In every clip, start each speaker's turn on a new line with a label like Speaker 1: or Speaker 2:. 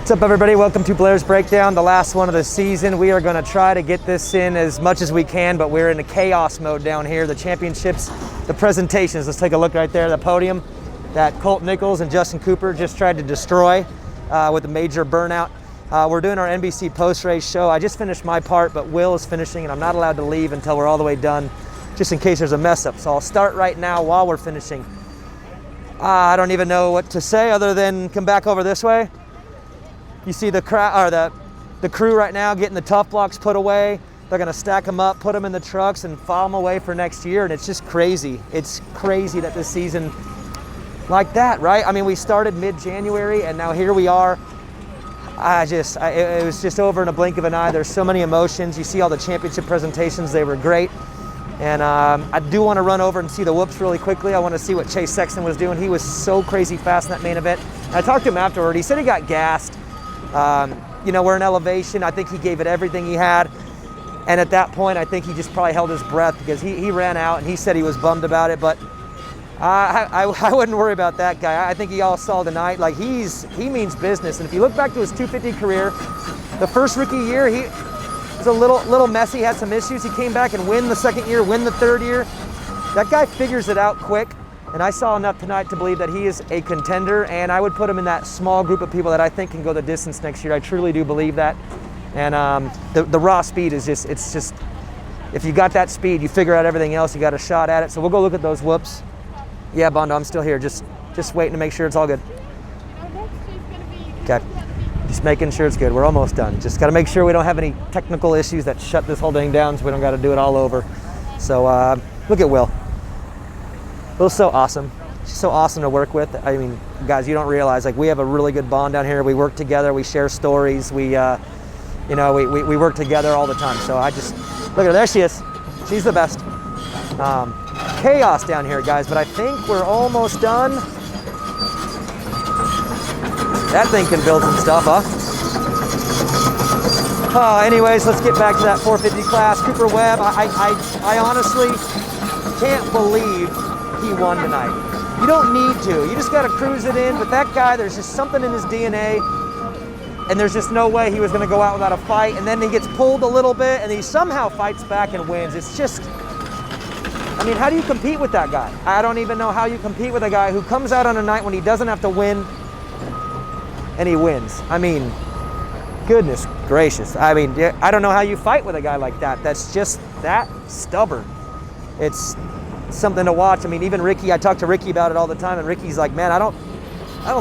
Speaker 1: What's up, everybody? Welcome to Blair's Breakdown, the last one of the season. We are going to try to get this in as much as we can, but we're in a chaos mode down here. The championships, the presentations. Let's take a look right there, the podium that Colt Nichols and Justin Cooper just tried to destroy with a major burnout. We're doing our NBC post-race show. I just finished my part, but Will is finishing, and I'm not allowed to leave until we're all the way done, just in case there's a mess up. So I'll start right now while we're finishing. I don't even know what to say other than come back over this way. You see the crowd, or the crew right now getting the tough blocks put away. They're gonna stack them up, put them in the trucks, and file them away for next year. And it's just crazy. It's crazy that this season, like that, right? I mean, we started mid-January, and now here we are. It was just over in a blink of an eye. There's so many emotions. You see all the championship presentations; they were great. And I do want to run over and see the whoops really quickly. I want to see what Chase Sexton was doing. He was so crazy fast in that main event. And I talked to him afterward. He said he got gassed. You know, we're in elevation. I think he gave it everything he had. And at that point, I think he just probably held his breath because he ran out and he said he was bummed about it. But I wouldn't worry about that guy. I think he all saw tonight. Like, he means business. And if you look back to his 250 career, the first rookie year, he was a little messy, had some issues. He came back and win the second year, win the third year. That guy figures it out quick. And I saw enough tonight to believe that he is a contender, and I would put him in that small group of people that I think can go the distance next year. I truly do believe that. And the raw speed is it's just, if you got that speed, you figure out everything else, you got a shot at it. So we'll go look at those whoops. Yeah, Bondo, I'm still here, just waiting to make sure it's all good. Okay, just making sure it's good. We're almost done. Just got to make sure we don't have any technical issues that shut this whole thing down, so we don't got to do it all over. So look at Will. Will's so awesome. She's so awesome to work with. I mean, guys, you don't realize, like, we have a really good bond down here. We work together. We share stories. We work together all the time. So I just, look at her. There she is. She's the best. Chaos down here, guys, but I think we're almost done. That thing can build some stuff, huh? Anyways, let's get back to that 450 class. Cooper Webb, I honestly can't believe he won tonight. You don't need to. You just got to cruise it in. But that guy, there's just something in his DNA, and there's just no way he was going to go out without a fight. And then he gets pulled a little bit, and he somehow fights back and wins. It's just, I mean, how do you compete with that guy? I don't even know how you compete with a guy who comes out on a night when he doesn't have to win, and he wins. I mean, goodness gracious. I mean, I don't know how you fight with a guy like that. That's just that stubborn. It's something to watch. I mean, even Ricky, I talk to Ricky about it all the time, and Ricky's like, man, I don't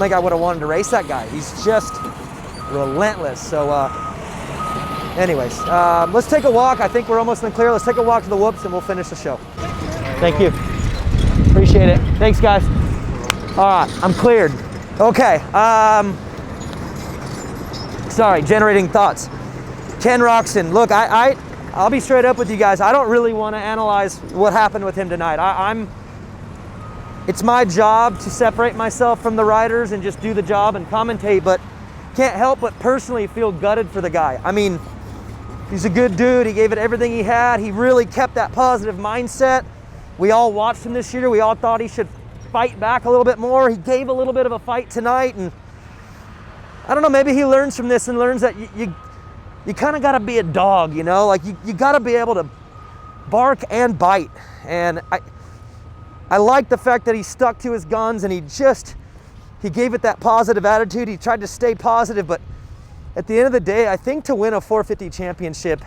Speaker 1: think I would have wanted to race that guy. He's just relentless. So anyways, let's take a walk. I think we're almost in the clear. Let's take a walk to the whoops and we'll finish the show. Thank you. Appreciate it. Thanks, guys. All right, I'm cleared. Okay. Sorry, generating thoughts. Ken Roxon, look, I'll be straight up with you guys. I don't really want to analyze what happened with him tonight. It's my job to separate myself from the riders and just do the job and commentate, but can't help but personally feel gutted for the guy. I mean, he's a good dude. He gave it everything he had. He really kept that positive mindset. We all watched him this year. We all thought he should fight back a little bit more. He gave a little bit of a fight tonight, and I don't know, maybe he learns from this and learns that you kind of got to be a dog, you know? Like, you got to be able to bark and bite. And I like the fact that he stuck to his guns and he gave it that positive attitude. He tried to stay positive, but at the end of the day, I think to win a 450 championship,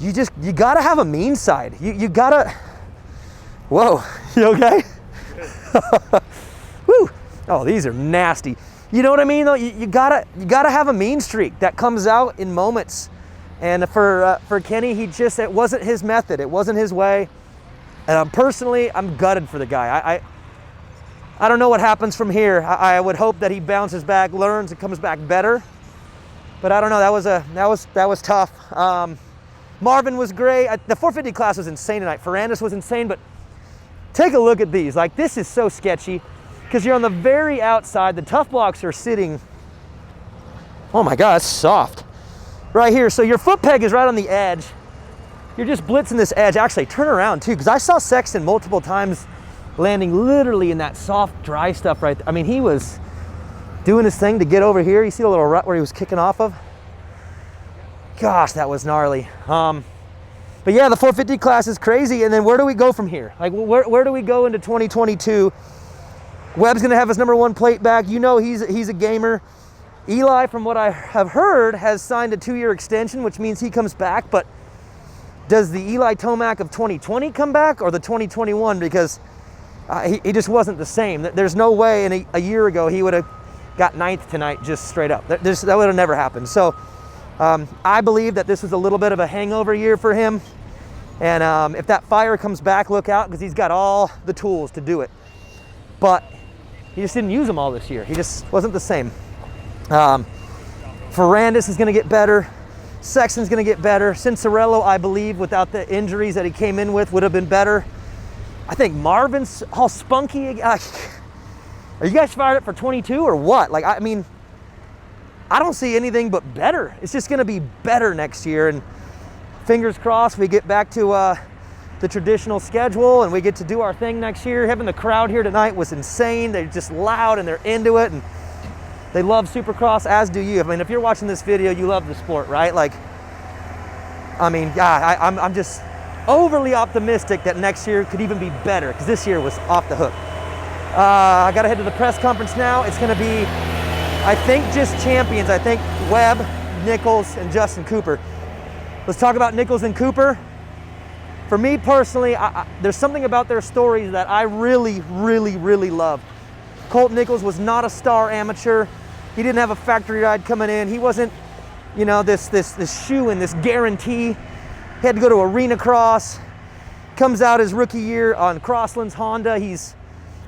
Speaker 1: you got to have a mean side. You got to, whoa, you okay? Woo. Oh, these are nasty. You know what I mean, though? You gotta have a mean streak that comes out in moments. And for Kenny, it wasn't his method. It wasn't his way. And personally, I'm gutted for the guy. I don't know what happens from here. I would hope that he bounces back, learns, and comes back better. But I don't know. That was tough. Marvin was great. The 450 class was insane tonight. Ferrandis was insane. But take a look at these. Like, this is so sketchy. Because you're on the very outside. The tough blocks are sitting, oh my God, it's soft. Right here, so your foot peg is right on the edge. You're just blitzing this edge. Actually, turn around too, because I saw Sexton multiple times landing literally in that soft, dry stuff right there. I mean, he was doing his thing to get over here. You see the little rut where he was kicking off of? Gosh, that was gnarly. But yeah, the 450 class is crazy. And then where do we go from here? Like, where do we go into 2022? Webb's gonna have his #1 plate back. You know he's a gamer. Eli, from what I have heard, has signed a 2-year extension, which means he comes back. But does the Eli Tomac of 2020 come back, or the 2021? Because he just wasn't the same. There's no way a year ago he would have got 9th tonight just straight up. That would have never happened. So I believe that this was a little bit of a hangover year for him. And if that fire comes back, look out, because he's got all the tools to do it. But he just didn't use them all this year. He just wasn't the same. Ferrandis is going to get better. Sexton's going to get better. Cincerello, I believe, without the injuries that he came in with, would have been better. I think Marvin's all spunky. Are you guys fired up for 22 or what? Like, I mean, I don't see anything but better. It's just going to be better next year. And fingers crossed we get back to the traditional schedule and we get to do our thing next year. Having the crowd here tonight was insane. They're just loud and they're into it. And they love Supercross, as do you. I mean, if you're watching this video, you love the sport, right? Like, I mean, yeah, I'm just overly optimistic that next year could even be better, because this year was off the hook. I got to head to the press conference now. It's going to be, I think, just champions. I think Webb, Nichols, and Justin Cooper. Let's talk about Nichols and Cooper. For me personally, there's something about their stories that I really, really, really love. Colt Nichols was not a star amateur. He didn't have a factory ride coming in. He wasn't, you know, this shoe-in, this guarantee. He had to go to Arena Cross. Comes out his rookie year on Crossland's Honda. He's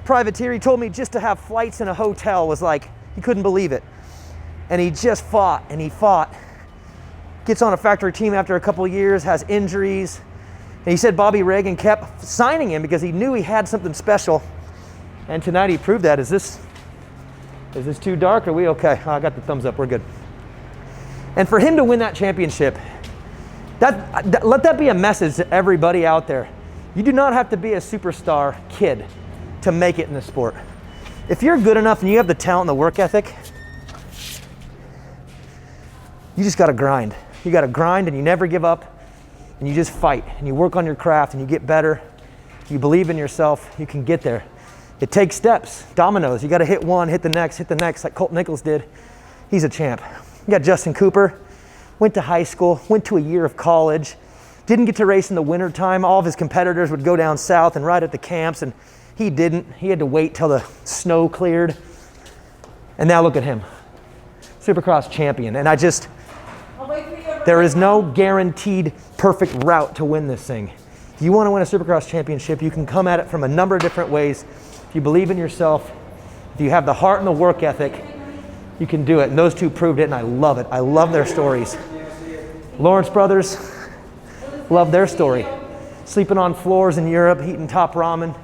Speaker 1: privateer. He told me just to have flights in a hotel was like, he couldn't believe it. And he just fought and he fought. Gets on a factory team after a couple of years, has injuries. And he said Bobby Reagan kept signing him because he knew he had something special. And tonight he proved that. Is this too dark? Are we okay? Oh, I got the thumbs up. We're good. And for him to win that championship, let that be a message to everybody out there. You do not have to be a superstar kid to make it in the sport. If you're good enough and you have the talent and the work ethic, you just got to grind. You got to grind and you never give up. And you just fight and you work on your craft and you get better. You believe in yourself. You can get there. It takes steps, dominoes. You got to hit one, hit the next, like Colt Nichols did. He's a champ. You got Justin Cooper, went to high school, went to a year of college, didn't get to race in the winter time. All of his competitors would go down south and ride at the camps, and he didn't. He had to wait till the snow cleared. And now look at him, Supercross champion. And there is no guaranteed perfect route to win this thing. If you want to win a Supercross championship, you can come at it from a number of different ways. If you believe in yourself, if you have the heart and the work ethic, you can do it. And those two proved it, and I love it. I love their stories. Lawrence brothers, love their story. Sleeping on floors in Europe, eating top ramen,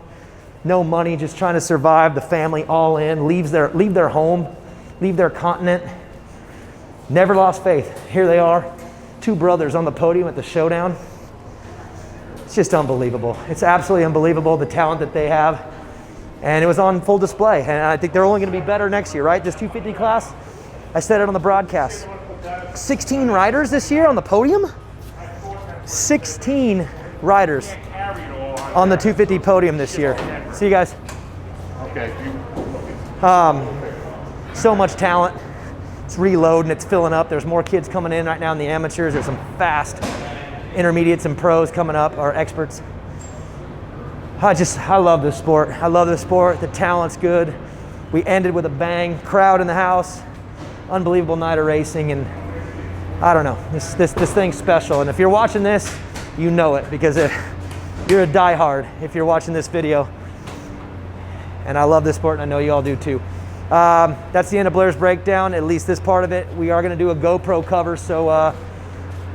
Speaker 1: no money, just trying to survive, the family all in, leave their home, leave their continent. Never lost faith. Here they are, two brothers on the podium at the showdown. It's just unbelievable. It's absolutely unbelievable, the talent that they have. And it was on full display. And I think they're only going to be better next year, right? This 250 class, I said it on the broadcast. 16 riders this year on the podium? 16 riders on the 250 podium this year. See you guys.
Speaker 2: Okay.
Speaker 1: So much talent. It's reloading, it's filling up. There's more kids coming in right now in the amateurs. There's some fast intermediates and pros coming up, or experts. I love this sport. I love this sport. The talent's good. We ended with a bang. Crowd in the house. Unbelievable night of racing, and I don't know. This thing's special. And if you're watching this, you know it, because you're a diehard if you're watching this video. And I love this sport, and I know you all do too. That's the end of Blair's breakdown, at least this part of it. We are going to do a GoPro cover, so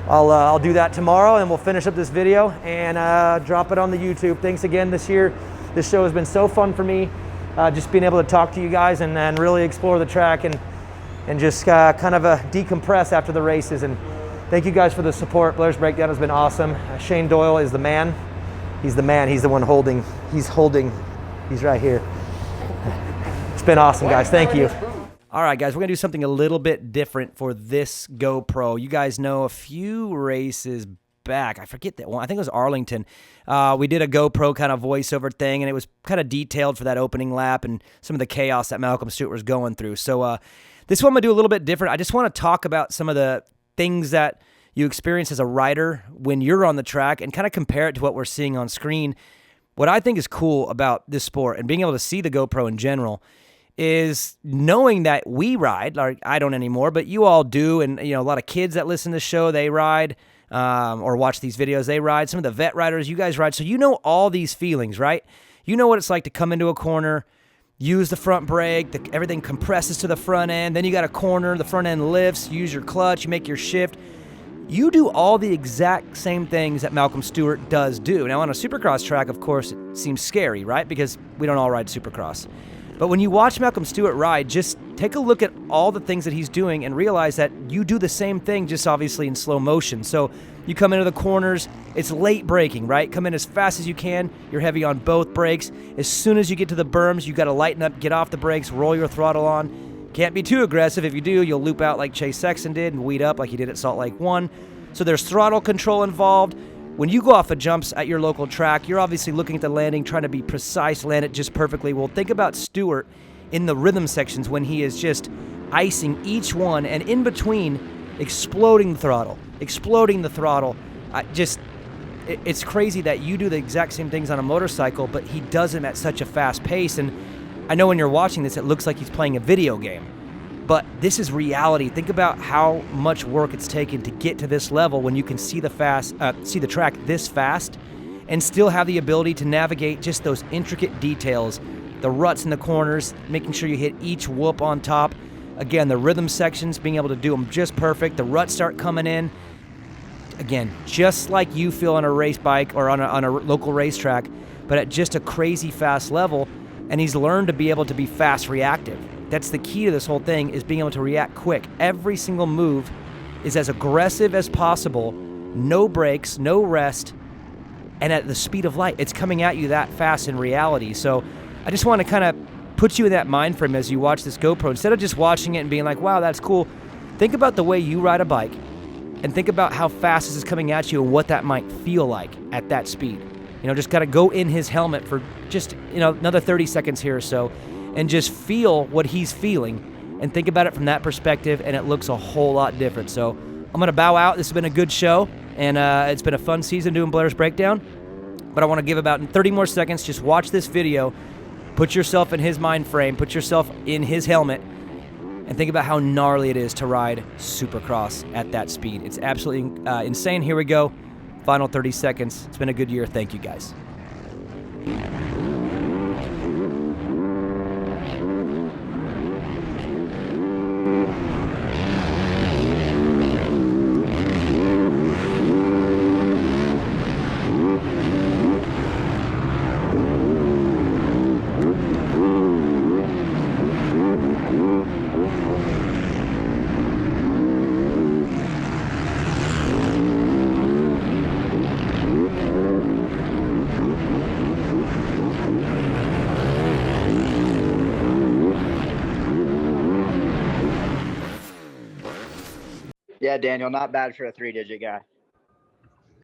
Speaker 1: I'll do that tomorrow, and we'll finish up this video and drop it on the YouTube. Thanks again this year. This show has been so fun for me, just being able to talk to you guys and really explore the track and just kind of decompress after the races. And thank you guys for the support. Blair's breakdown has been awesome. Shane Doyle is the man. He's the man. He's the one holding. He's right here. It's been awesome, guys. Thank you. All right, guys, we're going to do something a little bit different for this GoPro. You guys know a few races back, I forget that one, I think it was Arlington, we did a GoPro kind of voiceover thing, and it was kind of detailed for that opening lap and some of the chaos that Malcolm Stewart was going through. So this one I'm going to do a little bit different. I just want to talk about some of the things that you experience as a rider when you're on the track and kind of compare it to what we're seeing on screen. What I think is cool about this sport and being able to see the GoPro in general is knowing that we ride, like I don't anymore, but you all do, and a lot of kids that listen to the show, they ride, or watch these videos, they ride. Some of the vet riders, you guys ride, so you know all these feelings, right? You know what it's like to come into a corner, use the front brake, everything compresses to the front end, then you got a corner, the front end lifts, you use your clutch, you make your shift. You do all the exact same things that Malcolm Stewart does do. Now, on a Supercross track, of course, it seems scary, right? Because we don't all ride Supercross. But when you watch Malcolm Stewart ride, just take a look at all the things that he's doing and realize that you do the same thing, just obviously in slow motion. So you come into the corners, it's late braking, right? Come in as fast as you can. You're heavy on both brakes. As soon as you get to the berms, you got to lighten up, get off the brakes, roll your throttle on. Can't be too aggressive. If you do, you'll loop out like Chase Sexton did and weed up like he did at Salt Lake 1. So there's throttle control involved. When you go off the jumps at your local track, you're obviously looking at the landing, trying to be precise, land it just perfectly. Well, think about Stewart in the rhythm sections when he is just icing each one, and in between, exploding the throttle. It's crazy that you do the exact same things on a motorcycle, but he does them at such a fast pace. And I know when you're watching this, it looks like he's playing a video game. But this is reality. Think about how much work it's taken to get to this level when you can see the track this fast and still have the ability to navigate just those intricate details, the ruts in the corners, making sure you hit each whoop on top. Again, the rhythm sections, being able to do them just perfect. The ruts start coming in. Again, just like you feel on a race bike or on a local racetrack, but at just a crazy fast level. And he's learned to be able to be fast reactive. That's the key to this whole thing, is being able to react quick. Every single move is as aggressive as possible, no brakes, no rest, and at the speed of light. It's coming at you that fast in reality. So I just want to kind of put you in that mind frame as you watch this GoPro. Instead of just watching it and being like, wow, that's cool, think about the way you ride a bike and think about how fast this is coming at you and what that might feel like at that speed. Just got to go in his helmet for just, another 30 seconds here or so, and just feel what he's feeling and think about it from that perspective, and it looks a whole lot different. So I'm going to bow out. This has been a good show, and it's been a fun season doing Blair's Breakdown, but I want to give about 30 more seconds. Just watch this video, put yourself in his mind frame, put yourself in his helmet, and think about how gnarly it is to ride Supercross at that speed. It's absolutely insane. Here we go. Final 30 seconds. It's been a good year. Thank you, guys.
Speaker 2: Yeah, Daniel, not bad for a 3-digit guy.